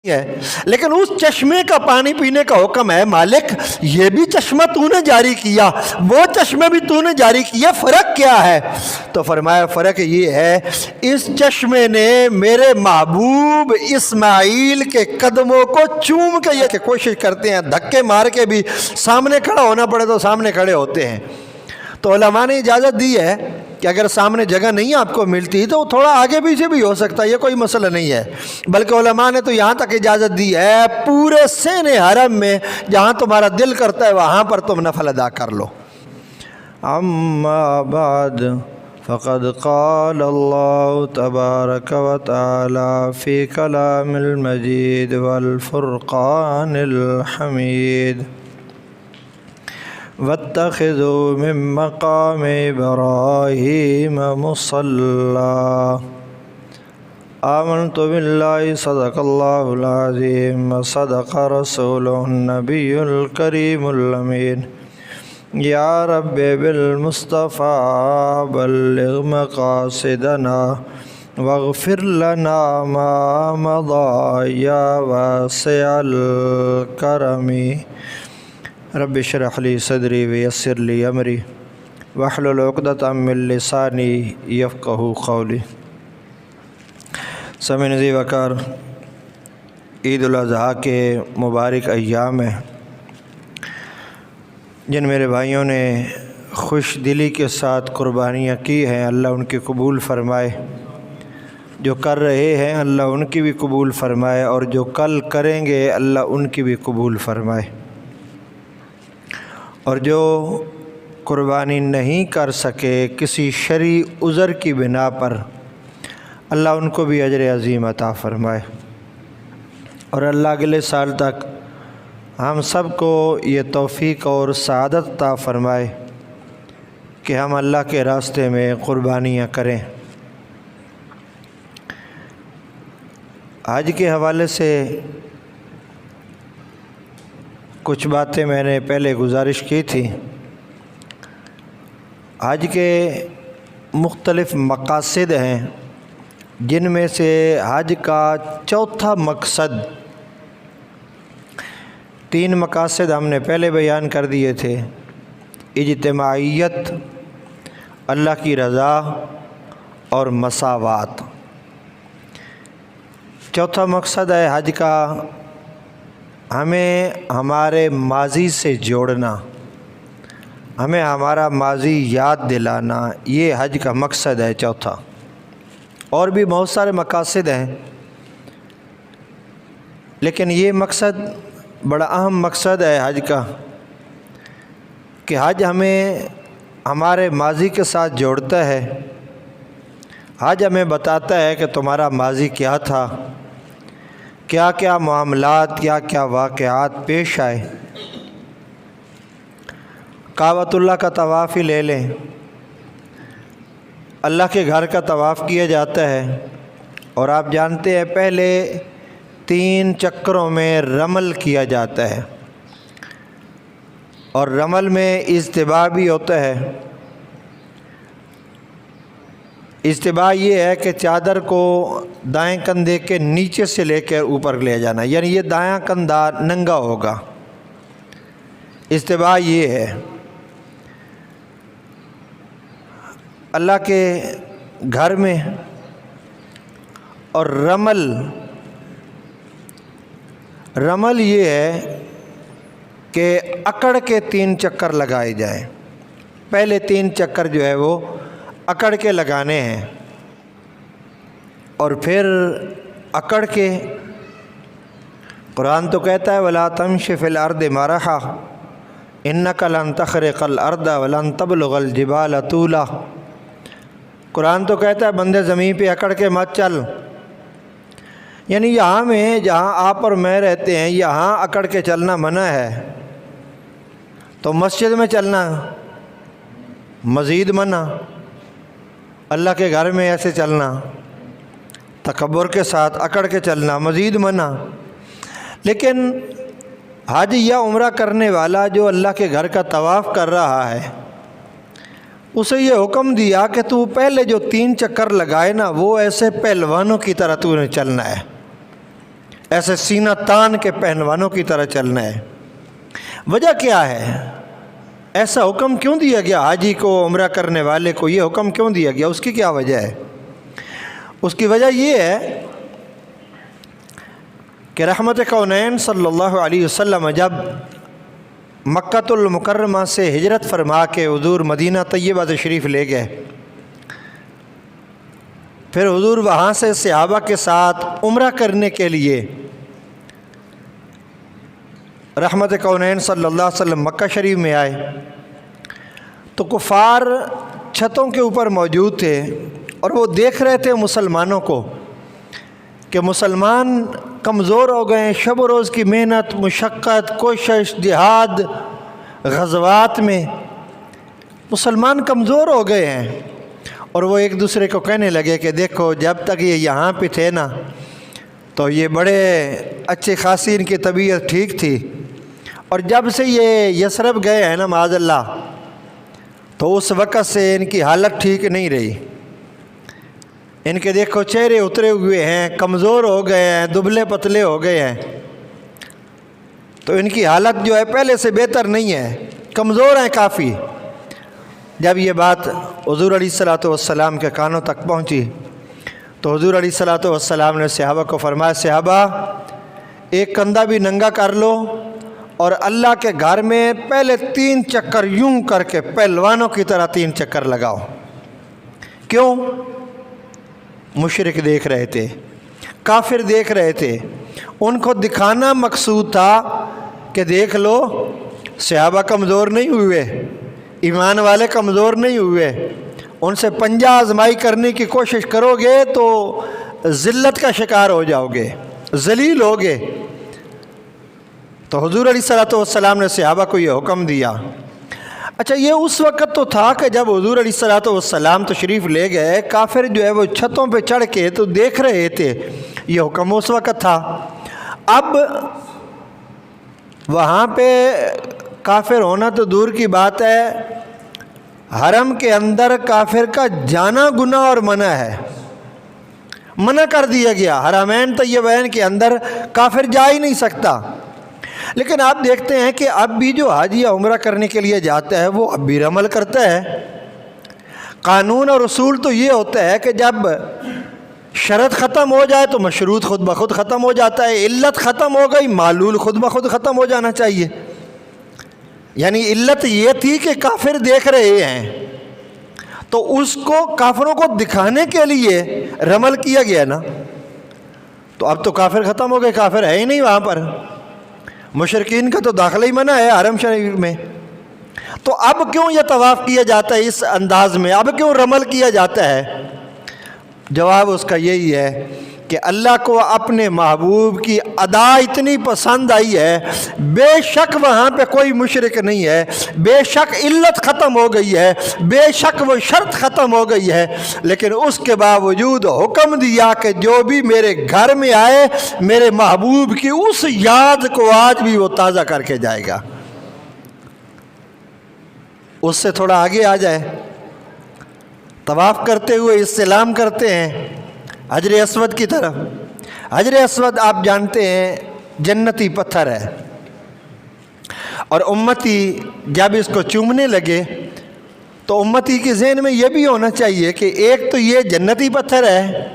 ہے، لیکن اس چشمے کا پانی پینے کا حکم ہے۔ مالک یہ بھی چشمہ تو نے جاری کیا، وہ چشمے بھی تو نے جاری کیا، فرق کیا ہے؟ تو فرمایا فرق یہ ہے، اس چشمے نے میرے محبوب اسماعیل کے قدموں کو چوم کے یہ کوشش کرتے ہیں، دھکے مار کے بھی سامنے کھڑا ہونا پڑے تو سامنے کھڑے ہوتے ہیں۔ تو علماء نے اجازت دی ہے کہ اگر سامنے جگہ نہیں آپ کو ملتی تو تھوڑا آگے پیچھے بھی ہو سکتا ہے، یہ کوئی مسئلہ نہیں ہے۔ بلکہ علماء نے تو یہاں تک اجازت دی ہے پورے سین حرم میں جہاں تمہارا دل کرتا ہے وہاں پر تم نفل ادا کر لو۔ اما بعد فقد قال اللہ تبارک و تعالی فی کلام المجید والفرقان الحمید واتخذوا من مقام ابراہیم مصلی آمنت باللہ صدق اللہ العظیم وصدق رسولہ النبی الکریم الامین یا رب بالمصطفیٰ بلغ مقاصدنا واغفر لنا ما مضى یا واسع الکرم رب اشرح لی صدری ویسر لی امری واحلل عقدۃ من لسانی یفقہوا قولی۔ سامعین عزیز وقار، عید الاضحیٰ کے مبارک ایام ہیں، جن میرے بھائیوں نے خوش دلی کے ساتھ قربانیاں کی ہیں، اللہ ان کی قبول فرمائے۔ جو کر رہے ہیں اللہ ان کی بھی قبول فرمائے، اور جو کل کریں گے اللہ ان کی بھی قبول فرمائے، اور جو قربانی نہیں کر سکے کسی شرعی عذر کی بنا پر اللہ ان کو بھی اجر عظیم عطا فرمائے، اور اللہ اگلے سال تک ہم سب کو یہ توفیق اور سعادت عطا فرمائے کہ ہم اللہ کے راستے میں قربانیاں کریں۔ حج کے حوالے سے کچھ باتیں میں نے پہلے گزارش کی تھی۔ حج کے مختلف مقاصد ہیں، جن میں سے حج کا چوتھا مقصد، 3 مقاصد ہم نے پہلے بیان کر دیے تھے: اجتماعیت، اللہ کی رضا اور مساوات۔ چوتھا مقصد ہے حج کا ہمیں ہمارے ماضی سے جوڑنا، ہمیں ہمارا ماضی یاد دلانا، یہ حج کا مقصد ہے چوتھا۔ اور بھی بہت سارے مقاصد ہیں، لیکن یہ مقصد بڑا اہم مقصد ہے حج کا، کہ حج ہمیں ہمارے ماضی کے ساتھ جوڑتا ہے۔ حج ہمیں بتاتا ہے کہ تمہارا ماضی کیا تھا، کیا کیا معاملات، کیا کیا واقعات پیش آئے۔ کعبۃ اللہ کا طواف ہی لے لیں، اللہ کے گھر کا طواف کیا جاتا ہے، اور آپ جانتے ہیں پہلے 3 چکروں میں رمل کیا جاتا ہے، اور رمل میں اجتباع بھی ہوتا ہے۔ اجتباع یہ ہے کہ چادر کو دائیں کندھے کے نیچے سے لے کر اوپر لے جانا، یعنی یہ دایاں کندھا ننگا ہوگا، اجتباع یہ ہے۔ اللہ کے گھر میں، اور رمل یہ ہے کہ اکڑ کے 3 چکر لگائے جائیں۔ پہلے 3 چکر جو ہے وہ اکڑ کے لگانے ہیں، اور پھر اکڑ کے، قرآن تو کہتا ہے وَلَا تَمْشِ فِي الْأَرْضِ مَرَحًا إِنَّكَ لَن تَخْرِقَ الْأَرْضَ وَلَن تَبْلُغَ الْجِبَالَ طُولًا۔ قرآن تو کہتا ہے بندے زمین پہ اکڑ کے مت چل، یعنی یہاں میں جہاں آپ اور میں رہتے ہیں یہاں اکڑ کے چلنا منع ہے، تو مسجد میں چلنا مزید منع، اللہ کے گھر میں ایسے چلنا، تکبر کے ساتھ اکڑ کے چلنا مزید منع۔ لیکن حج یا عمرہ کرنے والا جو اللہ کے گھر کا طواف کر رہا ہے، اسے یہ حکم دیا کہ تو پہلے جو 3 چکر لگائے نا وہ ایسے پہلوانوں کی طرح تو نے چلنا ہے، ایسے سینہ تان کے پہلوانوں کی طرح چلنا ہے۔ وجہ کیا ہے؟ ایسا حکم کیوں دیا گیا حاجی کو، عمرہ کرنے والے کو یہ حکم کیوں دیا گیا؟ اس کی کیا وجہ ہے؟ اس کی وجہ یہ ہے کہ رحمت کونین صلی اللہ علیہ وسلم جب مکۃ المکرمہ سے ہجرت فرما کے حضور مدینہ طیبہ تشریف لے گئے، پھر حضور وہاں سے صحابہ کے ساتھ عمرہ کرنے کے لیے رحمت کونین صلی اللہ علیہ وسلم مکہ شریف میں آئے، تو کفار چھتوں کے اوپر موجود تھے اور وہ دیکھ رہے تھے مسلمانوں کو کہ مسلمان کمزور ہو گئے ہیں، شب و روز کی محنت، مشقت، کوشش، جہاد، غزوات میں مسلمان کمزور ہو گئے ہیں۔ اور وہ ایک دوسرے کو کہنے لگے کہ دیکھو جب تک یہ یہاں پہ تھے نا تو یہ بڑے اچھے خاصی ان کی طبیعت ٹھیک تھی، اور جب سے یہ یثرب گئے ہیں نا معاذ اللہ تو اس وقت سے ان کی حالت ٹھیک نہیں رہی۔ ان کے دیکھو چہرے اترے ہوئے ہیں، کمزور ہو گئے ہیں، دبلے پتلے ہو گئے ہیں، تو ان کی حالت جو ہے پہلے سے بہتر نہیں ہے، کمزور ہیں کافی۔ جب یہ بات حضور علیہ الصلوۃ والسلام کے کانوں تک پہنچی تو حضور علیہ الصلوۃ والسلام نے صحابہ کو فرمایا، صحابہ ایک کندھا بھی ننگا کر لو اور اللہ کے گھر میں پہلے 3 چکر یوں کر کے پہلوانوں کی طرح 3 چکر لگاؤ۔ کیوں؟ مشرک دیکھ رہے تھے، کافر دیکھ رہے تھے، ان کو دکھانا مقصود تھا کہ دیکھ لو صحابہ کمزور نہیں ہوئے، ایمان والے کمزور نہیں ہوئے، ان سے پنجہ آزمائی کرنے کی کوشش کرو گے تو ذلت کا شکار ہو جاؤ گے، ذلیل ہوگے۔ تو حضور علیہ الصلوۃ والسلام نے صحابہ کو یہ حکم دیا۔ اچھا یہ اس وقت تو تھا کہ جب حضور علیہ الصلوۃ والسلام تشریف لے گئے، کافر جو ہے وہ چھتوں پہ چڑھ کے تو دیکھ رہے تھے، یہ حکم اس وقت تھا۔ اب وہاں پہ کافر ہونا تو دور کی بات ہے، حرم کے اندر کافر کا جانا گناہ اور منع ہے، منع کر دیا گیا، حرمین طیبین کے اندر کافر جا ہی نہیں سکتا۔ لیکن آپ دیکھتے ہیں کہ اب بھی جو حاجی عمرہ کرنے کے لیے جاتا ہے وہ اب بھی عمل کرتا ہے۔ قانون اور اصول تو یہ ہوتا ہے کہ جب شرط ختم ہو جائے تو مشروط خود بخود ختم ہو جاتا ہے، علت ختم ہو گئی، معلول خود بخود ختم ہو جانا چاہیے۔ یعنی علت یہ تھی کہ کافر دیکھ رہے ہیں تو اس کو کافروں کو دکھانے کے لیے رمل کیا گیا نا، تو اب تو کافر ختم ہو گئے، کافر ہے ہی نہیں وہاں پر، مشرکین کا تو داخلہ ہی منع ہے حرم شریف میں۔ تو اب کیوں یہ طواف کیا جاتا ہے اس انداز میں، اب کیوں رمل کیا جاتا ہے؟ جواب اس کا یہی ہے کہ اللہ کو اپنے محبوب کی ادا اتنی پسند آئی ہے، بے شک وہاں پہ کوئی مشرک نہیں ہے، بے شک علت ختم ہو گئی ہے، بے شک وہ شرط ختم ہو گئی ہے، لیکن اس کے باوجود حکم دیا کہ جو بھی میرے گھر میں آئے میرے محبوب کی اس یاد کو آج بھی وہ تازہ کر کے جائے گا۔ اس سے تھوڑا آگے آ جائے، طواف کرتے ہوئے استلام کرتے ہیں حجر اسود کی طرف۔ حجر اسود آپ جانتے ہیں جنتی پتھر ہے، اور امتی جب اس کو چومنے لگے تو امتی کے ذہن میں یہ بھی ہونا چاہیے کہ ایک تو یہ جنتی پتھر ہے،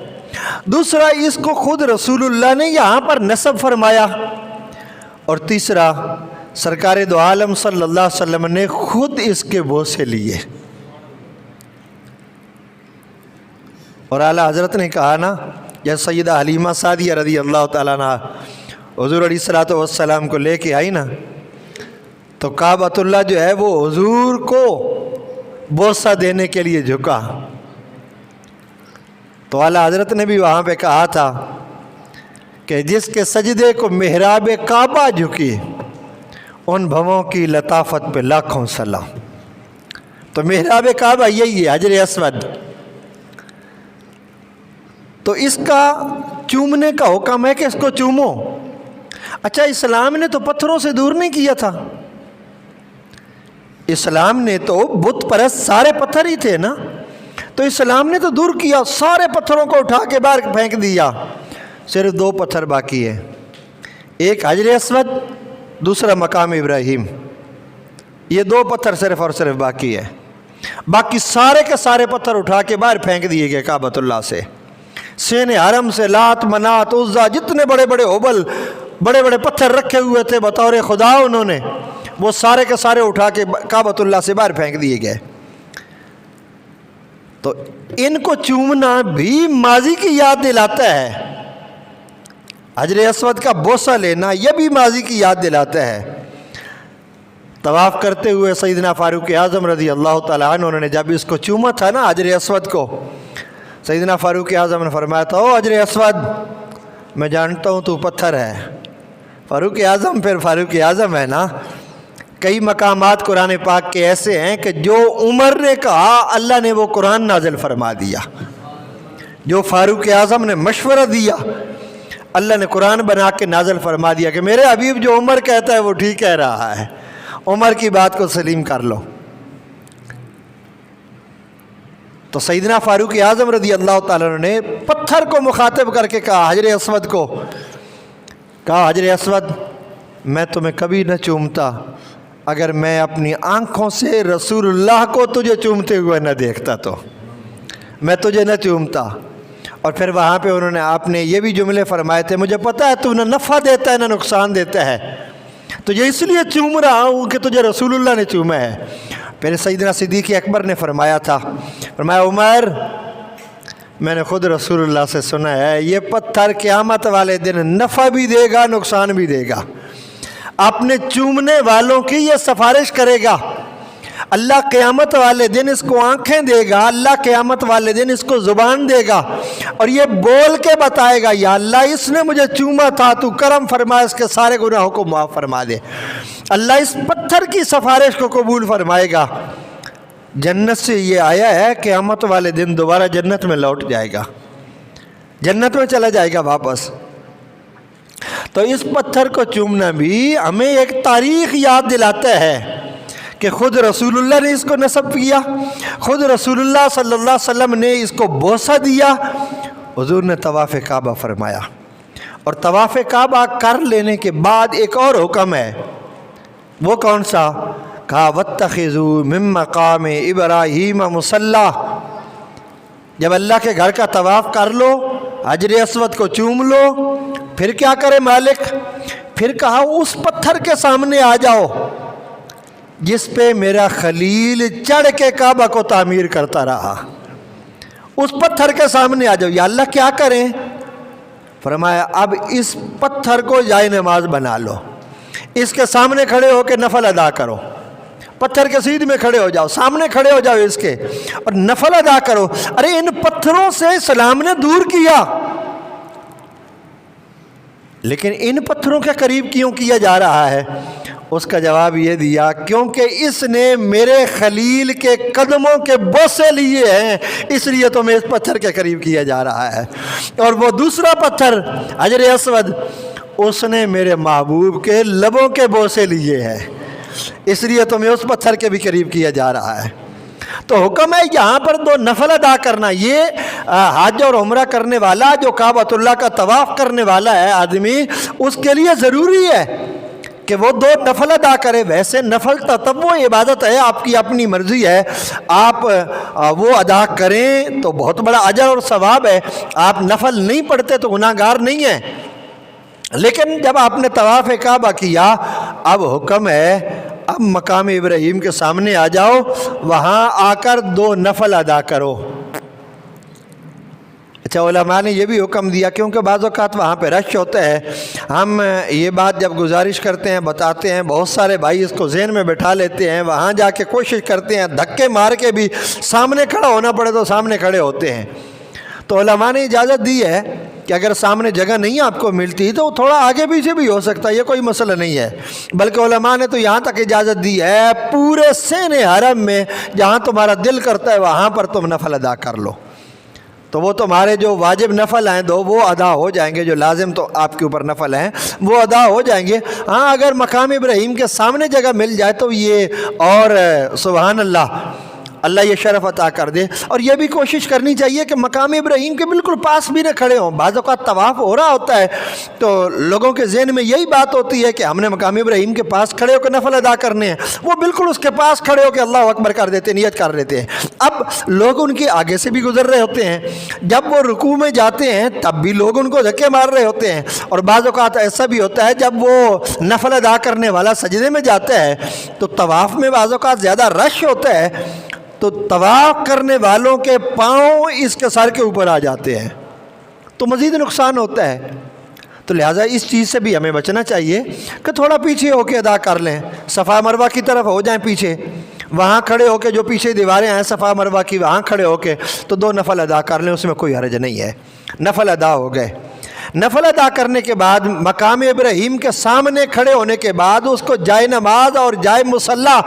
دوسرا اس کو خود رسول اللہ نے یہاں پر نصب فرمایا، اور تیسرا سرکار دو عالم صلی اللہ علیہ وسلم نے خود اس کے بوسے لیے۔ اور اعلیٰ حضرت نے کہا نا، یا سیدہ حلیمہ سعدیہ رضی اللہ تعالیٰ عنہ حضور علیہ الصلوۃ والسلام کو لے کے آئی نا، تو کعبۃ اللہ جو ہے وہ حضور کو بوسہ دینے کے لیے جھکا، تو اعلیٰ حضرت نے بھی وہاں پہ کہا تھا کہ جس کے سجدے کو محراب کعبہ جھکی ان بھووں کی لطافت پہ لاکھوں سلام۔ تو محراب کعبہ یہی ہے حجر اسود، تو اس کا چومنے کا حکم ہے کہ اس کو چومو۔ اچھا اسلام نے تو پتھروں سے دور نہیں کیا تھا، اسلام نے تو بت پرست سارے پتھر ہی تھے نا، تو اسلام نے تو دور کیا، سارے پتھروں کو اٹھا کے باہر پھینک دیا، صرف 2 پتھر باقی ہے۔ ایک حجر اسود، دوسرا مقام ابراہیم، یہ دو پتھر صرف اور صرف باقی ہے. باقی سارے کے سارے پتھر اٹھا کے باہر پھینک دیے گئے کعبۃ اللہ سے. سین حرم سے لات منات عزا جتنے بڑے بڑے ہوبل بڑے بڑے پتھر رکھے ہوئے تھے بطور خدا انہوں نے، وہ سارے کے سارے اٹھا کے کعبۃ اللہ سے باہر پھینک دیے گئے. تو ان کو چومنا بھی ماضی کی یاد دلاتا ہے. حجر اسود کا بوسہ لینا یہ بھی ماضی کی یاد دلاتا ہے. طواف کرتے ہوئے سیدنا فاروق اعظم رضی اللہ تعالیٰ عنہ انہوں نے جب اس کو چوما تھا نا حجر اسود کو، سیدنا فاروق اعظم نے فرمایا تھا، او حجر اسود میں جانتا ہوں تو پتھر ہے. فاروق اعظم پھر فاروق اعظم ہے نا. کئی مقامات قرآن پاک کے ایسے ہیں کہ جو عمر نے کہا اللہ نے وہ قرآن نازل فرما دیا، جو فاروق اعظم نے مشورہ دیا اللہ نے قرآن بنا کے نازل فرما دیا کہ میرے حبیب جو عمر کہتا ہے وہ ٹھیک کہہ رہا ہے، عمر کی بات کو سلیم کر لو. تو سیدنا فاروق اعظم رضی اللہ تعالیٰ عنہ نے پتھر کو مخاطب کر کے کہا، حجر اسود کو کہا، حجر اسود میں تمہیں کبھی نہ چومتا اگر میں اپنی آنکھوں سے رسول اللہ کو تجھے چومتے ہوئے نہ دیکھتا، تو میں تجھے نہ چومتا. اور پھر وہاں پہ انہوں نے آپ نے یہ بھی جملے فرمائے تھے، مجھے پتہ ہے تو نہ نفع دیتا ہے نہ نقصان دیتا ہے، تجھے اس لیے چوم رہا ہوں کہ تجھے رسول اللہ نے چوما ہے. پھر سیدنا صدیق اکبر نے فرمایا تھا، فرمایا عمر میں نے خود رسول اللہ سے سنا ہے یہ پتھر قیامت والے دن نفع بھی دے گا نقصان بھی دے گا. اپنے چومنے والوں کی یہ سفارش کرے گا، اللہ قیامت والے دن اس کو آنکھیں دے گا، اللہ قیامت والے دن اس کو زبان دے گا اور یہ بول کے بتائے گا یا اللہ اس نے مجھے چوما تھا تو کرم فرما اس کے سارے گناہوں کو معاف فرما دے. اللہ اس پتھر کی سفارش کو قبول فرمائے گا. جنت سے یہ آیا ہے قیامت والے دن دوبارہ جنت میں لوٹ جائے گا، جنت میں چلا جائے گا واپس. تو اس پتھر کو چومنا بھی ہمیں ایک تاریخ یاد دلاتا ہے کہ خود رسول اللہ نے اس کو نصب کیا، خود رسول اللہ صلی اللہ علیہ وسلم نے اس کو بوسہ دیا. حضور نے طواف کعبہ فرمایا اور طواف کعبہ کر لینے کے بعد ایک اور حکم ہے، وہ کون سا؟ کہا واتخذوا من مقام ابراہیم مصلی. جب اللہ کے گھر کا طواف کر لو، حجر اسود کو چوم لو، پھر کیا کرے مالک؟ پھر کہا اس پتھر کے سامنے آ جاؤ جس پہ میرا خلیل چڑھ کے کعبہ کو تعمیر کرتا رہا، اس پتھر کے سامنے آ جاؤ. یا اللہ کیا کریں؟ فرمایا اب اس پتھر کو جائے نماز بنا لو، اس کے سامنے کھڑے ہو کے نفل ادا کرو. پتھر کے سیدھ میں کھڑے ہو جاؤ، سامنے کھڑے ہو جاؤ اس کے اور نفل ادا کرو. ارے ان پتھروں سے اسلام نے دور کیا، لیکن ان پتھروں کے قریب کیوں کیا جا رہا ہے؟ اس کا جواب یہ دیا کیونکہ اس نے میرے خلیل کے قدموں کے بوسے لیے ہیں، اس لیے تو میں اس پتھر کے قریب کیا جا رہا ہے. اور وہ دوسرا پتھر حجر اسود، اس نے میرے محبوب کے لبوں کے بوسے لیے ہیں، اس لیے تو میں اس پتھر کے بھی قریب کیا جا رہا ہے. تو حکم ہے یہاں پر دو نفل ادا کرنا. یہ حج اور عمرہ کرنے والا جو کعبۃ اللہ کا طواف کرنے والا ہے آدمی، اس کے لیے ضروری ہے کہ وہ دو نفل ادا کرے. ویسے نفل تطوع عبادت ہے، آپ کی اپنی مرضی ہے، آپ وہ ادا کریں تو بہت بڑا اجر اور ثواب ہے. آپ نفل نہیں پڑھتے تو گناہ گار نہیں ہیں. لیکن جب آپ نے طواف کعبہ کیا، اب حکم ہے اب مقام ابراہیم کے سامنے آ جاؤ، وہاں آ کر دو نفل ادا کرو. اچھا علماء نے یہ بھی حکم دیا کیونکہ بعض اوقات وہاں پہ رش ہوتا ہے. ہم یہ بات جب گزارش کرتے ہیں بتاتے ہیں، بہت سارے بھائی اس کو ذہن میں بٹھا لیتے ہیں، وہاں جا کے کوشش کرتے ہیں دھکے مار کے بھی سامنے کھڑا ہونا پڑے تو سامنے کھڑے ہوتے ہیں. تو علماء نے اجازت دی ہے کہ اگر سامنے جگہ نہیں آپ کو ملتی تو تھوڑا آگے پیچھے بھی ہو سکتا ہے، یہ کوئی مسئلہ نہیں ہے. بلکہ علماء نے تو یہاں تک اجازت دی ہے پورے سین حرم میں جہاں تمہارا دل کرتا ہے وہاں پر تم نفل ادا کر لو. تو وہ تمہارے جو واجب نفل ہیں دو وہ ادا ہو جائیں گے، جو لازم تو آپ کے اوپر نفل ہیں وہ ادا ہو جائیں گے. ہاں اگر مقام ابراہیم کے سامنے جگہ مل جائے تو یہ اور سبحان اللہ اللہ یہ شرف عطا کر دے۔ اور یہ بھی کوشش کرنی چاہیے کہ مقام ابراہیم کے بالکل پاس بھی نہ کھڑے ہوں۔ بعض اوقات طواف ہو رہا ہوتا ہے تو لوگوں کے ذہن میں یہی بات ہوتی ہے کہ ہم نے مقام ابراہیم کے پاس کھڑے ہو کے نفل ادا کرنے ہیں، وہ بالکل اس کے پاس کھڑے ہو کے اللہ اکبر کر دیتے، نیت کر لیتے ہیں۔ اب لوگ ان کے آگے سے بھی گزر رہے ہوتے ہیں، جب وہ رکوع میں جاتے ہیں تب بھی لوگ ان کو دھکے مار رہے ہوتے ہیں، اور بعض اوقات ایسا بھی ہوتا ہے جب وہ نفل ادا کرنے والا سجدے میں جاتا ہے تو طواف میں بعض اوقات زیادہ رش ہوتا ہے تو طواف کرنے والوں کے پاؤں اس کے سر کے اوپر آ جاتے ہیں تو مزید نقصان ہوتا ہے۔ تو لہٰذا اس چیز سے بھی ہمیں بچنا چاہیے کہ تھوڑا پیچھے ہو کے ادا کر لیں، صفا مروہ کی طرف ہو جائیں پیچھے، وہاں کھڑے ہو کے جو پیچھے دیواریں ہیں صفا مروہ کی وہاں کھڑے ہو کے تو 2 نفل ادا کر لیں، اس میں کوئی حرج نہیں ہے۔ نفل ادا ہو گئے، نفل ادا کرنے کے بعد مقام ابراہیم کے سامنے کھڑے ہونے کے بعد اس کو جائے نماز اور جائے مصلی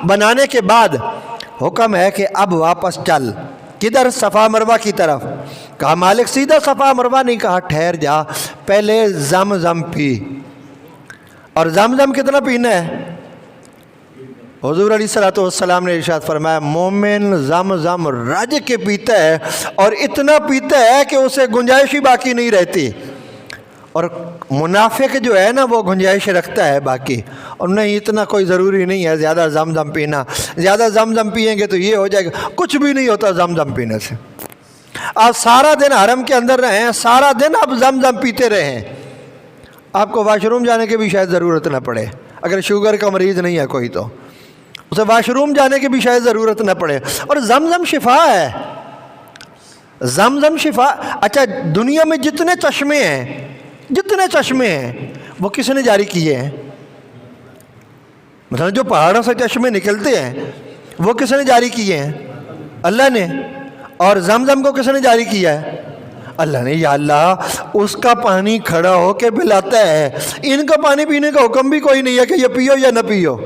بنانے کے بعد حکم ہے کہ اب واپس چل، کدھر؟ صفا مروہ کی طرف۔ کہا مالک سیدھا صفا مروہ نہیں، کہا ٹھہر جا، پہلے زمزم پی۔ اور زمزم کتنا پینا ہے؟ حضور علیہ الصلوۃ والسلام نے ارشاد فرمایا مومن زمزم رج کے پیتا ہے، اور اتنا پیتا ہے کہ اسے گنجائش ہی باقی نہیں رہتی، اور منافق جو ہے نا وہ گنجائش رکھتا ہے باقی، اور نہیں اتنا کوئی ضروری نہیں ہے زیادہ زمزم پینا، زیادہ زمزم پئیں گے تو یہ ہو جائے گا، کچھ بھی نہیں ہوتا زمزم پینے سے۔ آپ سارا دن حرم کے اندر رہیں، سارا دن آپ زمزم پیتے رہیں، آپ کو واش روم جانے کی بھی شاید ضرورت نہ پڑے، اگر شوگر کا مریض نہیں ہے کوئی تو اسے واش روم جانے کی بھی شاید ضرورت نہ پڑے۔ اور زمزم شفا ہے، زمزم شفا۔ اچھا دنیا میں جتنے چشمے ہیں وہ کس نے جاری کیے ہیں؟ مثلا جو پہاڑوں سے چشمے نکلتے ہیں وہ کس نے جاری کیے ہیں؟ اللہ نے۔ اور زمزم کو کس نے جاری کیا ہے؟ اللہ نے۔ یا اللہ اس کا پانی کھڑا ہو کے پلاتا ہے، ان کا پانی پینے کا حکم بھی کوئی نہیں ہے کہ یہ پیو یا نہ پیو،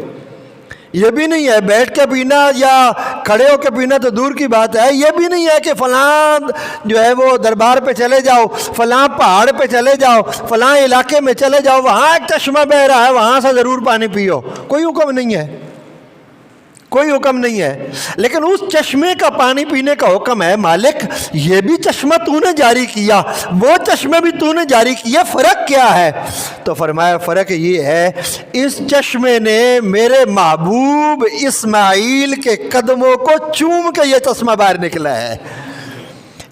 یہ بھی نہیں ہے بیٹھ کے پینا یا کھڑے ہو کے پینا تو دور کی بات ہے، یہ بھی نہیں ہے کہ فلاں جو ہے وہ دربار پہ چلے جاؤ، فلاں پہاڑ پہ چلے جاؤ، فلاں علاقے میں چلے جاؤ، وہاں ایک چشمہ بہہ رہا ہے وہاں سے ضرور پانی پیو، کوئی حکم نہیں ہے، کوئی حکم نہیں ہے۔ لیکن اس چشمے کا پانی پینے کا حکم ہے، مالک یہ بھی چشمہ تو نے جاری کیا، وہ چشمے بھی تو نے جاری کیا، فرق کیا ہے؟ تو فرمایا فرق یہ ہے اس چشمے نے میرے محبوب اسماعیل کے قدموں کو چوم کے یہ چشمہ باہر نکلا ہے،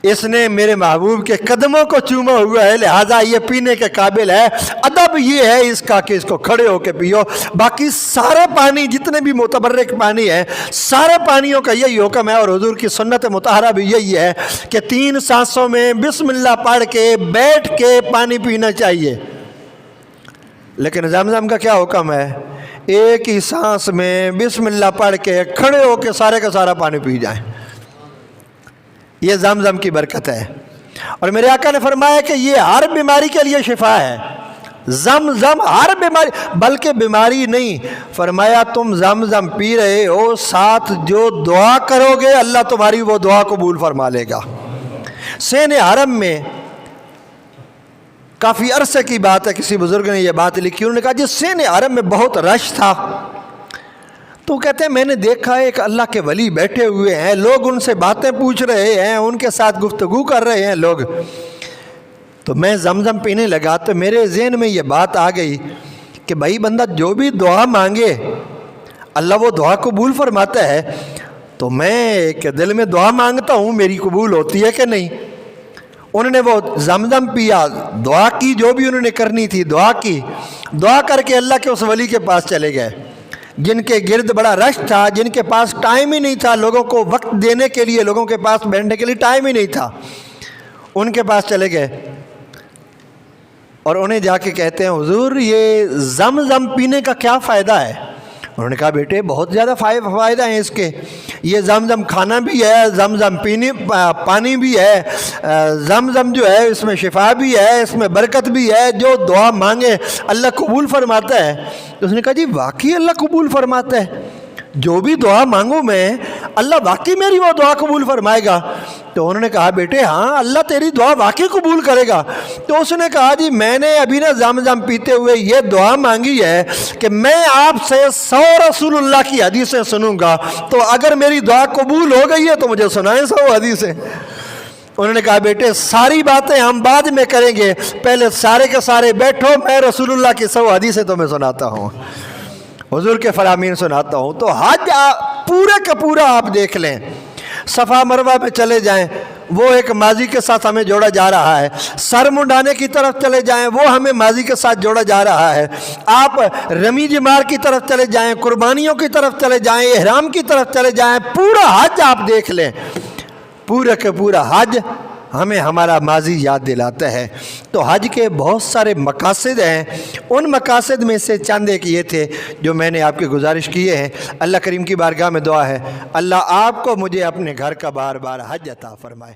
اس نے میرے محبوب کے قدموں کو چوما ہوا ہے، لہذا یہ پینے کے قابل ہے۔ ادب یہ ہے اس کا کہ اس کو کھڑے ہو کے پیو، باقی سارے پانی جتنے بھی متبرک پانی ہے سارے پانیوں کا یہی حکم ہے، اور حضور کی سنت مطہرہ بھی یہی ہے کہ 3 سانسوں میں بسم اللہ پڑھ کے بیٹھ کے پانی پینا چاہیے۔ لیکن زمزم کا کیا حکم ہے؟ ایک ہی سانس میں بسم اللہ پڑھ کے کھڑے ہو کے سارے کا سارا پانی پی جائیں، یہ زمزم کی برکت ہے۔ اور میرے آقا نے فرمایا کہ یہ ہر بیماری کے لیے شفا ہے، زمزم ہر بیماری، بلکہ بیماری نہیں، فرمایا تم زمزم پی رہے ہو ساتھ جو دعا کرو گے اللہ تمہاری وہ دعا قبول فرما لے گا۔ سین حرم میں کافی عرصے کی بات ہے، کسی بزرگ نے یہ بات لکھی، انہوں نے کہا جس سین حرم میں بہت رش تھا تو کہتے ہیں میں نے دیکھا ایک اللہ کے ولی بیٹھے ہوئے ہیں، لوگ ان سے باتیں پوچھ رہے ہیں، ان کے ساتھ گفتگو کر رہے ہیں لوگ، تو میں زمزم پینے لگا تو میرے ذہن میں یہ بات آ گئی کہ بھائی بندہ جو بھی دعا مانگے اللہ وہ دعا قبول فرماتا ہے، تو میں ایک دل میں دعا مانگتا ہوں میری قبول ہوتی ہے کہ نہیں؟ انہوں نے وہ زمزم پیا، دعا کی جو بھی انہوں نے کرنی تھی، دعا کی، دعا کر کے اللہ کے اس ولی کے پاس چلے گئے جن کے گرد بڑا رش تھا، جن کے پاس ٹائم ہی نہیں تھا لوگوں کو وقت دینے کے لیے، لوگوں کے پاس بیٹھنے کے لیے ٹائم ہی نہیں تھا، ان کے پاس چلے گئے اور انہیں جا کے کہتے ہیں حضور یہ زمزم پینے کا کیا فائدہ ہے؟ انہوں نے کہا بیٹے بہت زیادہ فائدہ ہیں اس کے، یہ زمزم کھانا بھی ہے، زمزم پانی بھی ہے، زمزم جو ہے اس میں شفا بھی ہے، اس میں برکت بھی ہے، جو دعا مانگے اللہ قبول فرماتا ہے۔ تو اس نے کہا جی واقعی اللہ قبول فرماتا ہے، جو بھی دعا مانگوں میں اللہ واقعی میری وہ دعا قبول فرمائے گا۔ تو انہوں نے کہا بیٹے ہاں اللہ تیری دعا واقعی قبول کرے گا. تو اس نے کہا جی میں نے ابھی نا زمزم پیتے ہوئے یہ دعا مانگی ہے کہ میں آپ سے 100 رسول اللہ کی حدیثیں سنوں گا, تو اگر میری دعا قبول ہو گئی ہے تو مجھے سنائیں 100 حدیثیں. انہوں نے کہا بیٹے ساری باتیں ہم بعد میں کریں گے, پہلے سارے کے سارے بیٹھو, میں رسول اللہ کی 100 حدیثیں تمہیں سناتا ہوں, حضور کے فرامین سناتا ہوں. تو حج پورے کا پورا آپ دیکھ لیں, صفا مروہ پہ چلے جائیں وہ ایک ماضی کے ساتھ ہمیں جوڑا جا رہا ہے, سر منڈانے کی طرف چلے جائیں وہ ہمیں ماضی کے ساتھ جوڑا جا رہا ہے, آپ رمی جمار کی طرف چلے جائیں, قربانیوں کی طرف چلے جائیں, احرام کی طرف چلے جائیں, پورا حج آپ دیکھ لیں, پورا کا پورا حج ہمیں ہمارا ماضی یاد دلاتا ہے. تو حج کے بہت سارے مقاصد ہیں, ان مقاصد میں سے چند ایک یہ تھے جو میں نے آپ کی گزارش کیے ہیں. اللہ کریم کی بارگاہ میں دعا ہے اللہ آپ کو مجھے اپنے گھر کا بار بار حج عطا فرمائے.